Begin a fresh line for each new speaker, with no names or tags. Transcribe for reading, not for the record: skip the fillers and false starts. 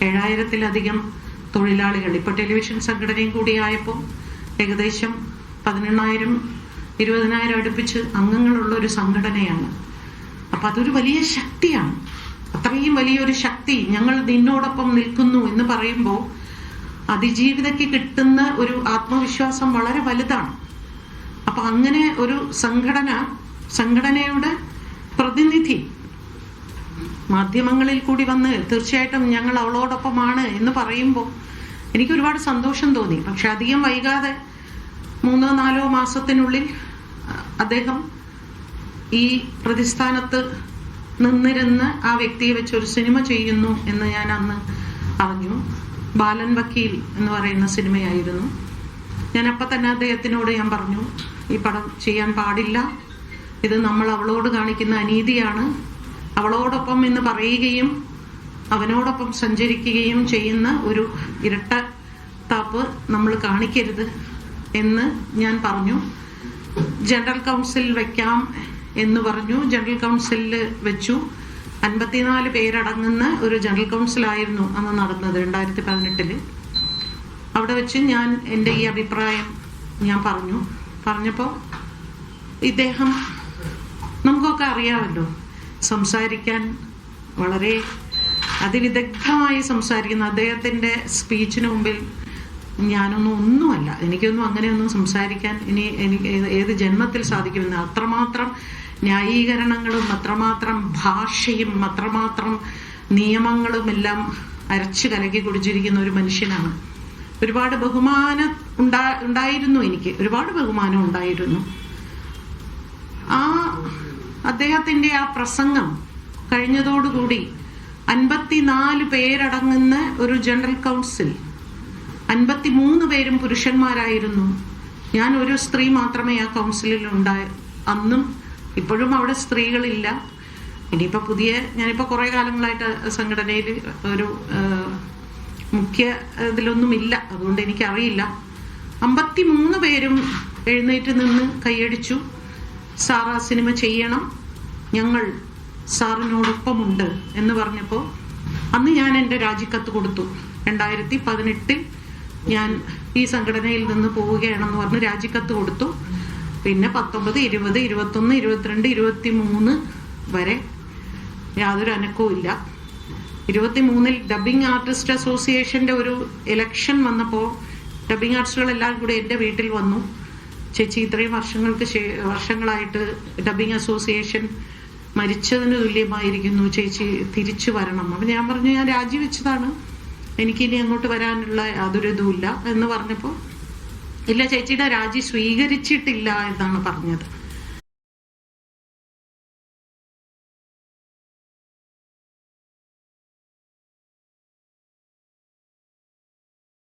7000-ത്തിലധികം തൊഴിലാളികൾ. ഇപ്പോൾ ടെലിവിഷൻ സംഘടനയും കൂടിയായപ്പോൾ ഏകദേശം 18,000-20,000 അടുപ്പിച്ച് അംഗങ്ങളുള്ള ഒരു സംഘടനയാണ്. അപ്പം അതൊരു വലിയ ശക്തിയാണ്. അത്രയും വലിയൊരു ശക്തി ഞങ്ങൾ നിന്നോടൊപ്പം നിൽക്കുന്നു എന്ന് പറയുമ്പോൾ അതിജീവിതയ്ക്ക് കിട്ടുന്ന ഒരു ആത്മവിശ്വാസം വളരെ വലുതാണ്. അപ്പൊ അങ്ങനെ ഒരു സംഘടനയുടെ പ്രതിനിധി മാധ്യമങ്ങളിൽ കൂടി വന്ന് തീർച്ചയായിട്ടും ഞങ്ങൾ അവളോടൊപ്പമാണ് എന്ന് പറയുമ്പോൾ എനിക്ക് ഒരുപാട് സന്തോഷം തോന്നി. പക്ഷെ അധികം വൈകാതെ 3-4 മാസത്തിനുള്ളിൽ അദ്ദേഹം ഈ പ്രതിസ്ഥാനത്ത് നിന്നിരുന്ന് ആ വ്യക്തിയെ വെച്ച് ഒരു സിനിമ ചെയ്യുന്നു എന്ന് ഞാൻ അന്ന് അറിഞ്ഞു. ബാലൻ വക്കീൽ എന്ന് പറയുന്ന സിനിമയായിരുന്നു. ഞാൻ അപ്പം തന്നെ അദ്ദേഹത്തിനോട് ഞാൻ പറഞ്ഞു, ഈ പടം ചെയ്യാൻ പാടില്ല, ഇത് നമ്മൾ അവളോട് കാണിക്കുന്ന അനീതിയാണ്. അവളോടൊപ്പം എന്ന് പറയുകയും അവനോടൊപ്പം സഞ്ചരിക്കുകയും ചെയ്യുന്ന ഒരു ഇരട്ടത്താപ്പ് നമ്മൾ കാണിക്കരുത് എന്ന് ഞാൻ പറഞ്ഞു. ജനറൽ കൗൺസിൽ വെക്കാം എന്ന് പറഞ്ഞു. ജനറൽ കൗൺസിലിൽ വെച്ചു. 54 പേരടങ്ങുന്ന ഒരു ജനറൽ കൗൺസിലായിരുന്നു അന്ന് നടന്നത് 2018. അവിടെ വെച്ച് ഞാൻ എൻ്റെ ഈ അഭിപ്രായം ഞാൻ പറഞ്ഞപ്പോൾ ഇദ്ദേഹം, നമുക്കൊക്കെ അറിയാമല്ലോ സംസാരിക്കാൻ വളരെ അതിവിദഗ്ധമായി സംസാരിക്കുന്ന അദ്ദേഹത്തിൻ്റെ സ്പീച്ചിന് മുമ്പിൽ ഒന്നുമല്ല. എനിക്കൊന്നും അങ്ങനെയൊന്നും സംസാരിക്കാൻ എനിക്ക് ഏത് ജന്മത്തിൽ സാധിക്കുമെന്ന് അത്രമാത്രം ന്യായീകരണങ്ങളും അത്രമാത്രം ഭാഷയും അത്രമാത്രം നിയമങ്ങളും എല്ലാം അരച്ച് കലക്കി കുടിച്ചിരിക്കുന്ന ഒരു മനുഷ്യനാണ്. ഒരുപാട് ബഹുമാനം ഉണ്ടായിരുന്നു, എനിക്ക് ഒരുപാട് ബഹുമാനം ഉണ്ടായിരുന്നു. അദ്ദേഹത്തിന്റെ ആ പ്രസംഗം കഴിഞ്ഞതോടുകൂടി 54 പേരടങ്ങുന്ന ഒരു ജനറൽ കൗൺസിൽ, 53 പേരും പുരുഷന്മാരായിരുന്നു. ഞാൻ ഒരു സ്ത്രീ മാത്രമേ ആ കൗൺസിലിൽ അന്നും ഇപ്പോഴും അവിടെ സ്ത്രീകളില്ല. ഇനിയിപ്പോൾ ഞാനിപ്പോൾ കുറേ കാലങ്ങളായിട്ട് സംഘടനയിൽ ഒരു മുഖ്യ ഇതിലൊന്നുമില്ല, അതുകൊണ്ട് എനിക്കറിയില്ല. 53 പേരും എഴുന്നേറ്റ് നിന്ന് കൈയടിച്ചു. സാർ ആ സിനിമ ചെയ്യണം, ഞങ്ങൾ സാറിനോടൊപ്പമുണ്ട് എന്ന് പറഞ്ഞപ്പോൾ അന്ന് ഞാൻ എൻ്റെ രാജിക്കത്ത് കൊടുത്തു. 2018 ഞാൻ ഈ സംഘടനയിൽ നിന്ന് പോവുകയാണെന്ന് പറഞ്ഞ് രാജിക്കത്ത് കൊടുത്തു. പിന്നെ 19, 20, 21, 22, 23 വരെ യാതൊരു അനക്കവും ഇല്ല. 23 ഡബ്ബിംഗ് ആർട്ടിസ്റ്റ് അസോസിയേഷൻ്റെ ഒരു ഇലക്ഷൻ വന്നപ്പോൾ ഡബ്ബിംഗ് ആർട്ടിസ്റ്റുകളെല്ലാം കൂടി എൻ്റെ വീട്ടിൽ വന്നു. ചേച്ചി, ഇത്രയും വർഷങ്ങളായിട്ട് ഡബ്ബിംഗ് അസോസിയേഷൻ മരിച്ചതിന് തുല്യമായിരിക്കുന്നു, ചേച്ചി തിരിച്ചു വരണം. അപ്പം ഞാൻ പറഞ്ഞു, ഞാൻ രാജിവെച്ചതാണ്, എനിക്കിനി അങ്ങോട്ട് വരാനുള്ള യാതൊരു ഇതുമില്ല എന്ന് പറഞ്ഞപ്പോൾ ഇല്ല, ചേച്ചിയുടെ രാജി സ്വീകരിച്ചിട്ടില്ല എന്നാണ് പറഞ്ഞത്.